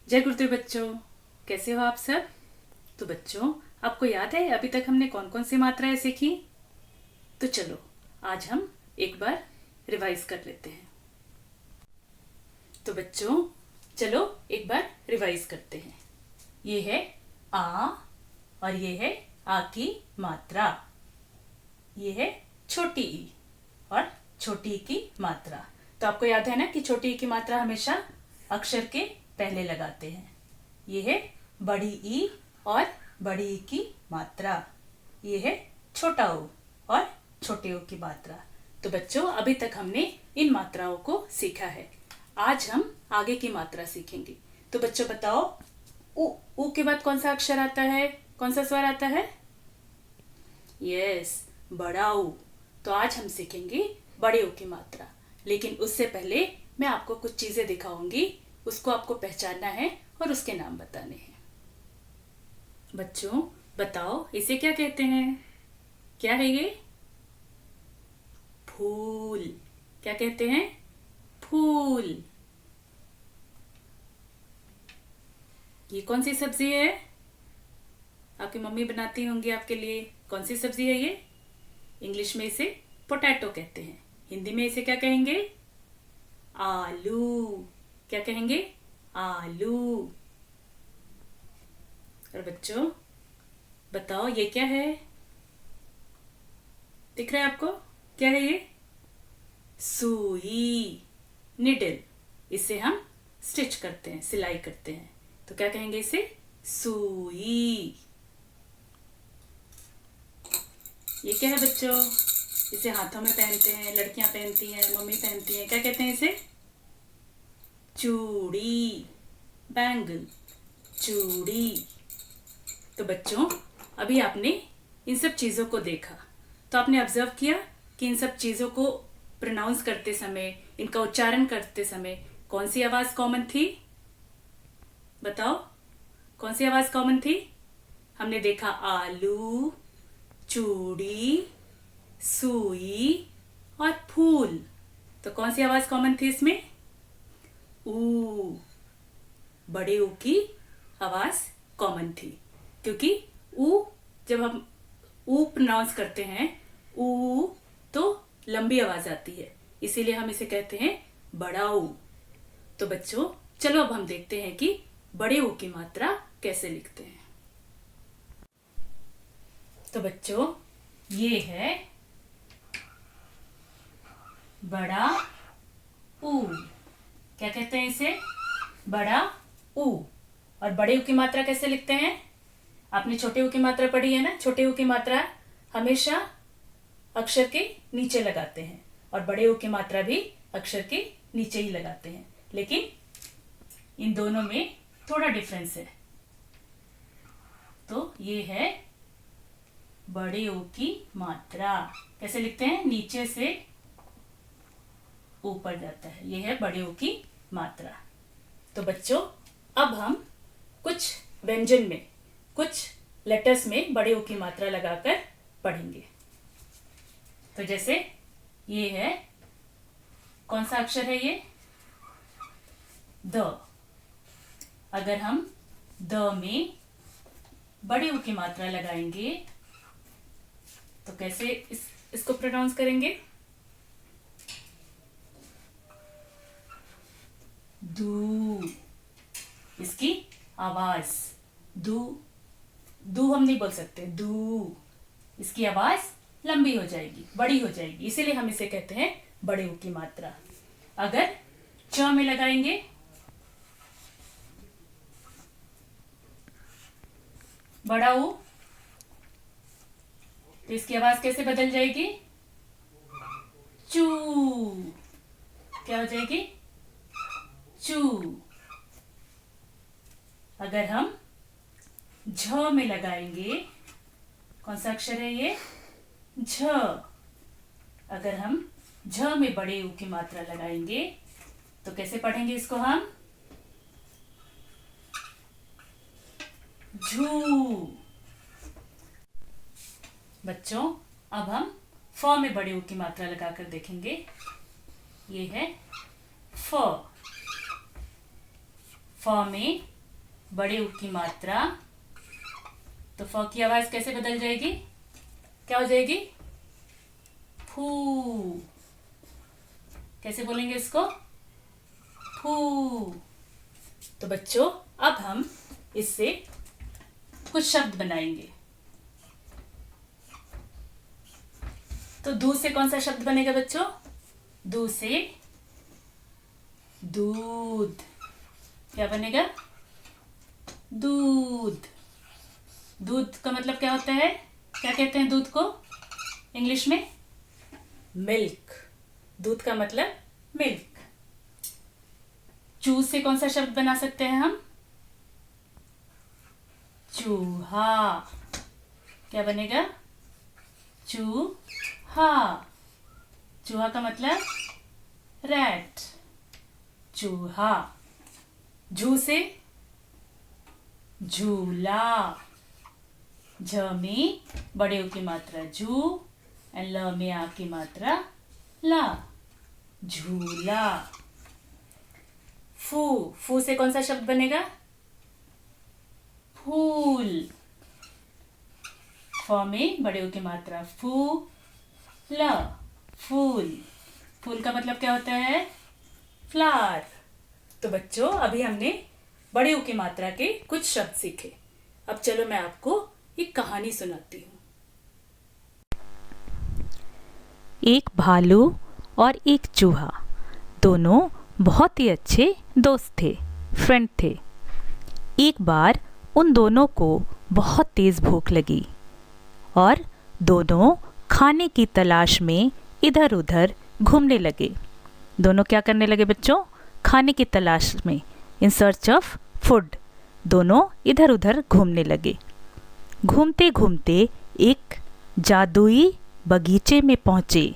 जय गुरुदेव बच्चों, कैसे हो आप सब। तो बच्चों, आपको याद है अभी तक हमने कौन कौन सी मात्राएं सीखी। तो चलो आज हम एक बार रिवाइज कर लेते हैं। तो बच्चों चलो एक बार रिवाइज करते हैं। ये है आ और ये है आ की मात्रा। ये है छोटी ई और छोटी ई की मात्रा। तो आपको याद है ना कि छोटी ई की मात्रा हमेशा अक्षर के पहले लगाते हैं। ये है बड़ी ई और बड़ी ई की मात्रा। ये है छोटा ऊ और छोटे ऊ की मात्रा। तो बच्चों अभी तक हमने इन मात्राओं को सीखा है। आज हम आगे की मात्रा सीखेंगे। तो बच्चों बताओ, ऊ के बाद कौन सा अक्षर आता है, कौन सा स्वर आता है? यस, बड़ा ऊ। तो आज हम सीखेंगे बड़े ऊ की मात्रा। लेकिन उससे पहले मैं आपको कुछ चीजें दिखाऊंगी, उसको आपको पहचानना है और उसके नाम बताने हैं। बच्चों बताओ, इसे क्या कहते हैं? क्या है ये? फूल। क्या कहते हैं? फूल। ये कौन सी सब्जी है? आपकी मम्मी बनाती होंगी आपके लिए। कौन सी सब्जी है ये? इंग्लिश में इसे पोटैटो कहते हैं। हिंदी में इसे क्या कहेंगे? आलू। क्या कहेंगे? आलू। और बच्चों बताओ, ये क्या है? दिख रहा है आपको? क्या है ये? सुई, निडल। इसे हम स्टिच करते हैं, सिलाई करते हैं। तो क्या कहेंगे इसे? सुई। ये क्या है बच्चों? इसे हाथों में पहनते हैं, लड़कियां पहनती हैं, मम्मी पहनती हैं। क्या कहते हैं इसे? चूड़ी, बैंगल, चूड़ी। तो बच्चों अभी आपने इन सब चीजों को देखा, तो आपने ऑब्जर्व किया कि इन सब चीजों को प्रोनाउंस करते समय, इनका उच्चारण करते समय कौन सी आवाज कॉमन थी? बताओ, कौन सी आवाज कॉमन थी? हमने देखा आलू, चूड़ी, सुई और फूल। तो कौन सी आवाज कॉमन थी इसमें? ऊ। बड़े ऊ की आवाज कॉमन थी, क्योंकि ऊ, जब हम ऊ प्रोनाउंस करते हैं, ऊ तो लंबी आवाज आती है, इसीलिए हम इसे कहते हैं बड़ा ऊ। तो बच्चों चलो अब हम देखते हैं कि बड़े ऊ की मात्रा कैसे लिखते हैं। तो बच्चों ये है बड़ा ऊ। क्या कहते हैं इसे? बड़ा ऊ। और बड़े ऊ की मात्रा कैसे लिखते हैं? आपने छोटे ऊ की मात्रा पढ़ी है ना। छोटे ऊ की मात्रा हमेशा अक्षर के नीचे लगाते हैं और बड़े ऊ की मात्रा भी अक्षर के नीचे ही लगाते हैं, लेकिन इन दोनों में थोड़ा डिफरेंस है। तो ये है बड़े ऊ की मात्रा। कैसे लिखते हैं? नीचे से ऊपर जाता है। ये है बड़े ऊ की मात्रा। तो बच्चों अब हम कुछ व्यंजन में, कुछ लेटर्स में बड़े ऊ की मात्रा लगाकर पढ़ेंगे। तो जैसे ये है, कौन सा अक्षर है ये? द। अगर हम द में बड़े ऊ की मात्रा लगाएंगे तो कैसे इसको प्रोनाउंस करेंगे? दू। इसकी आवाज दू, दू हम नहीं बोल सकते, दू। इसकी आवाज लंबी हो जाएगी, बड़ी हो जाएगी, इसीलिए हम इसे कहते हैं बड़े ऊ की मात्रा। अगर च में लगाएंगे, बड़ा ऊ, तो इसकी आवाज कैसे बदल जाएगी? चू। क्या हो जाएगी? चू। अगर हम झ में लगाएंगे, कौन सा अक्षर है ये? झ। अगर हम झ में बड़े ऊ की मात्रा लगाएंगे तो कैसे पढ़ेंगे इसको हम? झू। बच्चों अब हम फ में बड़े ऊ की मात्रा लगाकर देखेंगे। ये है फ। फ में बड़े ऊ की मात्रा, तो फ की आवाज कैसे बदल जाएगी? क्या हो जाएगी? फू। कैसे बोलेंगे इसको? फू। तो बच्चों अब हम इससे कुछ शब्द बनाएंगे। तो दूध से कौन सा शब्द बनेगा बच्चों? दूध से दूध। क्या बनेगा? दूध। दूध का मतलब क्या होता है? क्या कहते हैं दूध को इंग्लिश में? मिल्क। दूध का मतलब मिल्क। चूज से कौन सा शब्द बना सकते हैं हम? चूहा। क्या बनेगा? चूहा। चूहा का मतलब रैट। चूहा। झू से झूला। झ में बड़े ऊ की मात्रा झू एंड ल में आ की मात्रा ला। झूला। फू। फू से कौन सा शब्द बनेगा? फूल। फ में बड़े ऊ की मात्रा फू ल। फूल। फूल का मतलब क्या होता है? फ्लावर। तो बच्चों अभी हमने बड़े ऊ की मात्रा के कुछ शब्द सीखे। अब चलो मैं आपको एक कहानी सुनाती हूँ। एक भालू और एक चूहा दोनों बहुत ही अच्छे दोस्त थे, फ्रेंड थे। एक बार उन दोनों को बहुत तेज भूख लगी और दोनों खाने की तलाश में इधर उधर घूमने लगे। दोनों क्या करने लगे बच्चों? खाने की तलाश में, इन सर्च ऑफ फूड, दोनों इधर उधर घूमने लगे। घूमते घूमते एक जादुई बगीचे में पहुंचे।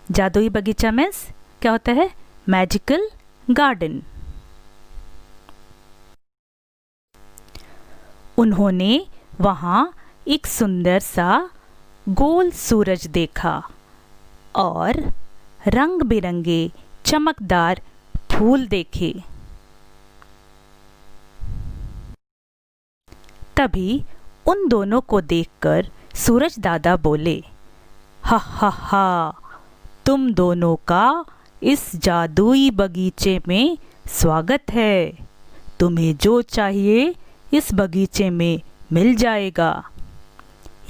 जादुई बगीचा मीन्स क्या होता है? Magical garden. उन्होंने वहां एक सुंदर सा गोल सूरज देखा और रंग बिरंगे चमकदार फूल देखे। तभी उन दोनों को देखकर सूरज दादा बोले, हा हा हा, तुम दोनों का इस जादुई बगीचे में स्वागत है। तुम्हें जो चाहिए इस बगीचे में मिल जाएगा।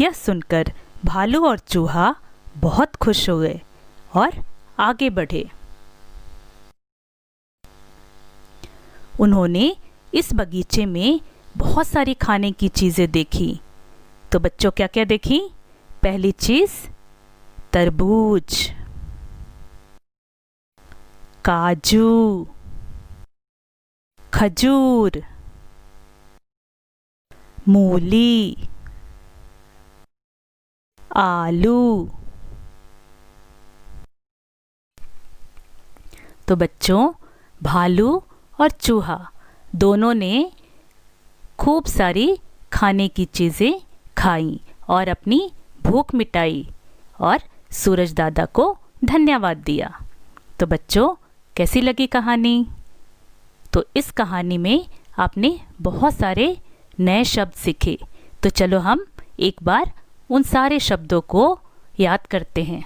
यह सुनकर भालू और चूहा बहुत खुश हुए और आगे बढ़े। उन्होंने इस बगीचे में बहुत सारी खाने की चीज़ें देखी। तो बच्चों क्या क्या देखी? पहली चीज़ तरबूज, काजू, खजूर, मूली, आलू। तो बच्चों भालू और चूहा दोनों ने खूब सारी खाने की चीज़ें खाई और अपनी भूख मिटाई और सूरज दादा को धन्यवाद दिया। तो बच्चों कैसी लगी कहानी? तो इस कहानी में आपने बहुत सारे नए शब्द सीखे। तो चलो हम एक बार उन सारे शब्दों को याद करते हैं।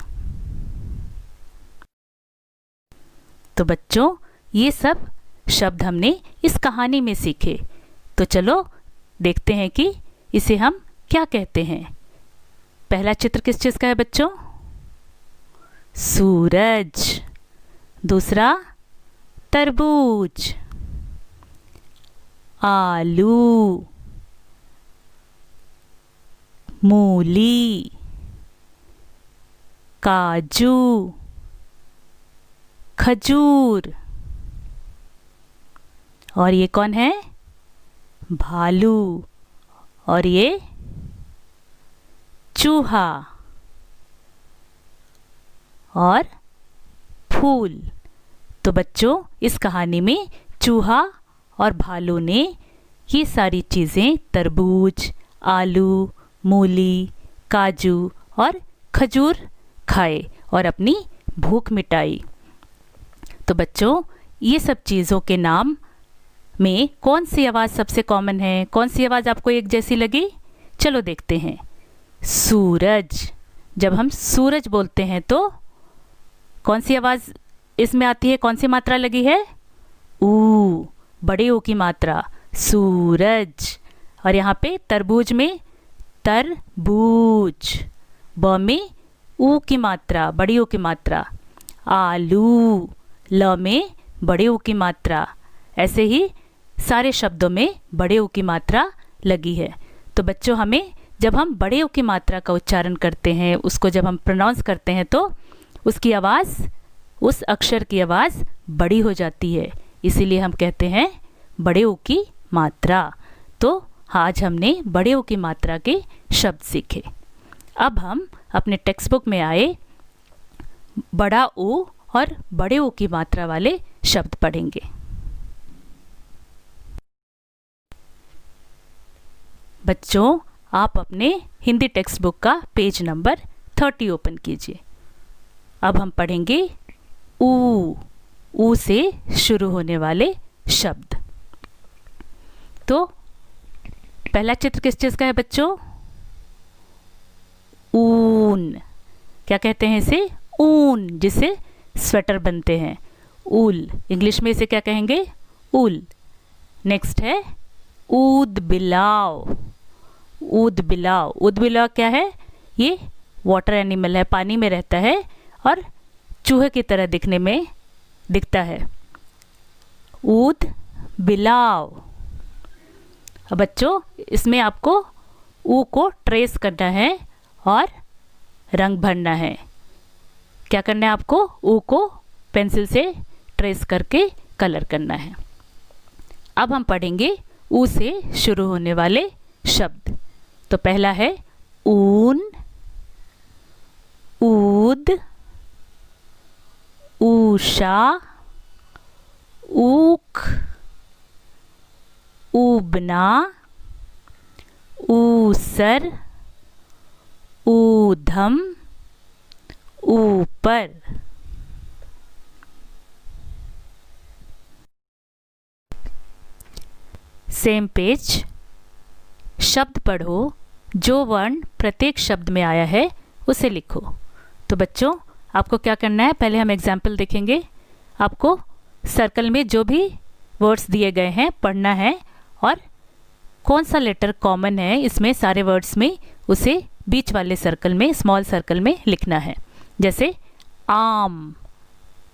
तो बच्चों ये सब शब्द हमने इस कहानी में सीखे। तो चलो देखते हैं कि इसे हम क्या कहते हैं। पहला चित्र किस चीज़ का है बच्चों? सूरज। दूसरा तरबूज, आलू, मूली, काजू, खजूर। और ये कौन है? भालू। और ये चूहा। और फूल। तो बच्चों इस कहानी में चूहा और भालू ने ये सारी चीज़ें तरबूज, आलू, मूली, काजू और खजूर खाए और अपनी भूख मिटाई। तो बच्चों ये सब चीज़ों के नाम में कौन सी आवाज़ सबसे कॉमन है? कौन सी आवाज़ आपको एक जैसी लगी? चलो देखते हैं। सूरज। जब हम सूरज बोलते हैं तो कौन सी आवाज़ इसमें आती है? कौन सी मात्रा लगी है? ऊ, बड़े ऊ की मात्रा, सूरज। और यहाँ पे तरबूज में तरबूज, ब में ऊ की मात्रा, बड़ी ऊ की मात्रा। आलू, ल में बड़े ऊ की मात्रा। ऐसे ही सारे शब्दों में बड़े ऊ की मात्रा लगी है। तो बच्चों, हमें जब हम बड़े ऊ की मात्रा का उच्चारण करते हैं, उसको जब हम प्रोनाउंस करते हैं तो उसकी आवाज़, उस अक्षर की आवाज़ बड़ी हो जाती है। इसीलिए हम कहते हैं बड़े ऊ की मात्रा। तो आज हमने बड़े ऊ की मात्रा के शब्द सीखे। अब हम अपने टेक्स्ट बुक में आए बड़ा ऊ और बड़े ऊ की मात्रा वाले शब्द पढ़ेंगे। बच्चों, आप अपने हिंदी टेक्स्ट बुक का पेज नंबर 30 ओपन कीजिए। अब हम पढ़ेंगे ऊ से शुरू होने वाले शब्द। तो पहला चित्र किस चीज़ का है बच्चों? ऊन। क्या कहते हैं इसे? ऊन, जिससे स्वेटर बनते हैं। ऊल, इंग्लिश में इसे क्या कहेंगे? ऊल। नेक्स्ट है ऊद बिलाव। ऊद बिलाव। ऊद बिलाव क्या है? ये वाटर एनिमल है, पानी में रहता है और चूहे की तरह दिखता है। ऊद बिलाव। अब बच्चों, इसमें आपको ऊ को ट्रेस करना है और रंग भरना है। क्या करना है आपको? ऊ को पेंसिल से ट्रेस करके कलर करना है। अब हम पढ़ेंगे ऊ से शुरू होने वाले शब्द। तो पहला है ऊन, ऊद, ऊषा, ऊख, ऊबना, ऊसर, ऊधम, ऊपर। Same page. शब्द पढ़ो, जो वर्ण प्रत्येक शब्द में आया है उसे लिखो। तो बच्चों, आपको क्या करना है? पहले हम एग्जाम्पल देखेंगे। आपको सर्कल में जो भी वर्ड्स दिए गए हैं पढ़ना है और कौन सा लेटर कॉमन है इसमें सारे वर्ड्स में, उसे बीच वाले सर्कल में, स्मॉल सर्कल में लिखना है। जैसे आम,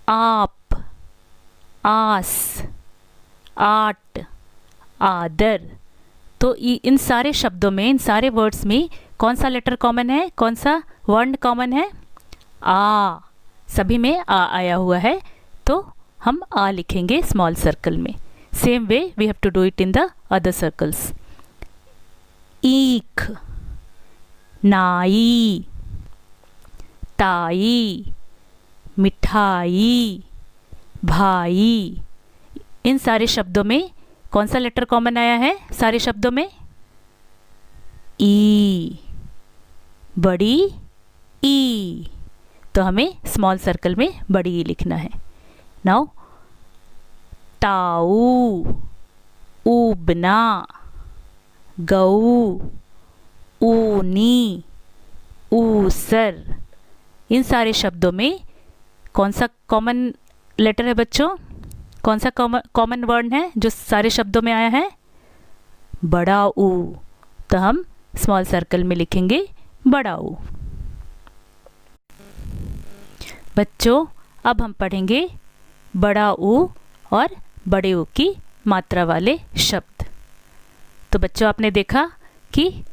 आप, आस, आट, आदर। तो इन सारे शब्दों में, इन सारे वर्ड्स में कौन सा लेटर कॉमन है? कौन सा वर्ण कॉमन है? आ। सभी में आ आया हुआ है, तो हम आ लिखेंगे स्मॉल सर्कल में। Same way we have to do it in the other circles. ईख, नाई, ताई, मिठाई, भाई। इन सारे शब्दों में कौन सा लेटर कॉमन आया है? सारे शब्दों में ई, बड़ी ई। तो हमें स्मॉल सर्कल में बड़ी ई लिखना है। नाउ ताऊ, ऊबना, गऊ, ऊनी, ऊसर। इन सारे शब्दों में कौन सा कॉमन लेटर है बच्चों? कौन सा कॉमन वर्ड है जो सारे शब्दों में आया है? बड़ा ऊ। तो हम स्मॉल सर्कल में लिखेंगे बड़ा ऊ। बच्चों, अब हम पढ़ेंगे बड़ा ऊ और बड़े ऊ की मात्रा वाले शब्द। तो बच्चों, आपने देखा कि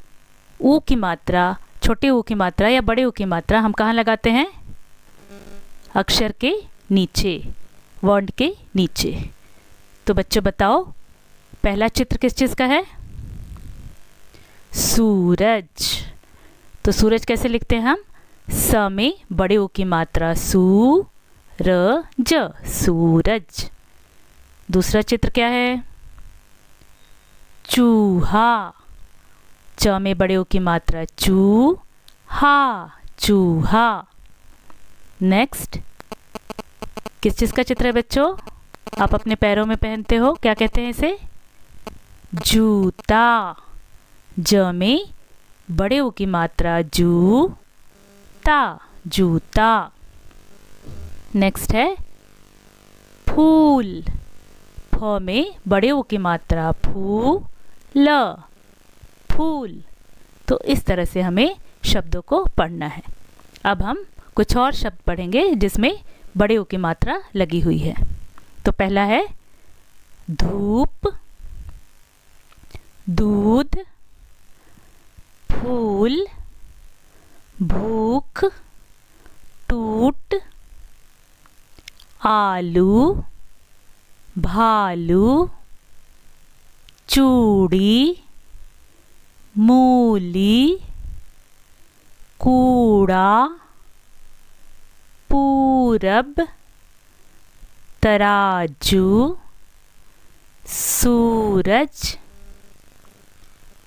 ऊ की मात्रा, छोटे ऊ की मात्रा या बड़े ऊ की मात्रा हम कहाँ लगाते हैं? अक्षर के नीचे, वर्ण के नीचे। तो बच्चों बताओ, पहला चित्र किस चीज़ का है? सूरज। तो सूरज कैसे लिखते हैं हम? स में बड़े ऊ की मात्रा, सू र ज, सूरज। दूसरा चित्र क्या है? चूहा। च में बड़े ऊ की मात्रा, चू हा, चूहा। नेक्स्ट किस चीज़ का चित्र है बच्चों? आप अपने पैरों में पहनते हो, क्या कहते हैं इसे? जूता। ज में बड़े ऊ की मात्रा जू ता, जूता। नेक्स्ट है फूल। फ में बड़े ऊ की मात्रा फू ल, फूल। तो इस तरह से हमें शब्दों को पढ़ना है। अब हम कुछ और शब्द पढ़ेंगे जिसमें बड़े ऊ की मात्रा लगी हुई है। तो पहला है धूप, दूध, फूल, भूख, टूट, आलू, भालू, चूड़ी, मूली, कूड़ा, पूरब, तराजू, सूरज,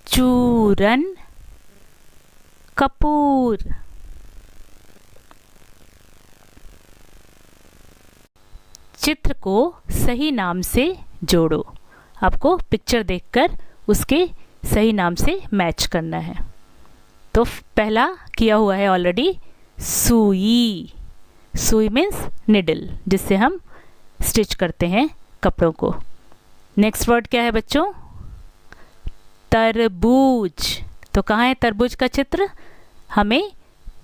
चूरन, कपूर। चित्र को सही नाम से जोड़ो। आपको पिक्चर देखकर उसके सही नाम से मैच करना है। तो पहला किया हुआ है ऑलरेडी, सुई। सुई मीन्स निडल, जिससे हम स्टिच करते हैं कपड़ों को। नेक्स्ट वर्ड क्या है बच्चों? तरबूज। तो कहाँ है तरबूज का चित्र? हमें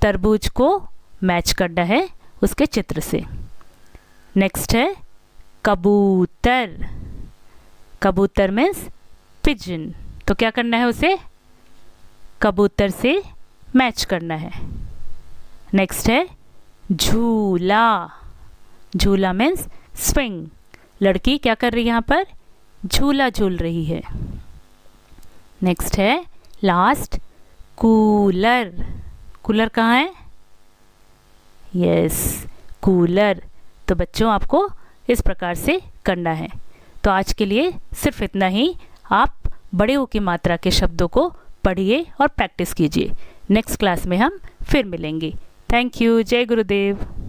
तरबूज को मैच करना है उसके चित्र से। नेक्स्ट है कबूतर। कबूतर मीन्स पिजन। तो क्या करना है उसे? कबूतर से मैच करना है। नेक्स्ट है झूला। झूला मीन्स स्विंग। लड़की क्या कर रही है यहाँ पर? झूला झूल रही है। नेक्स्ट है लास्ट कूलर। कूलर कहाँ है? Yes, cooler. तो बच्चों आपको इस प्रकार से करना है। तो आज के लिए सिर्फ इतना ही। आप बड़े ऊ की मात्रा के शब्दों को पढ़िए और प्रैक्टिस कीजिए। नेक्स्ट क्लास में हम फिर मिलेंगे। Thank you. जय गुरुदेव।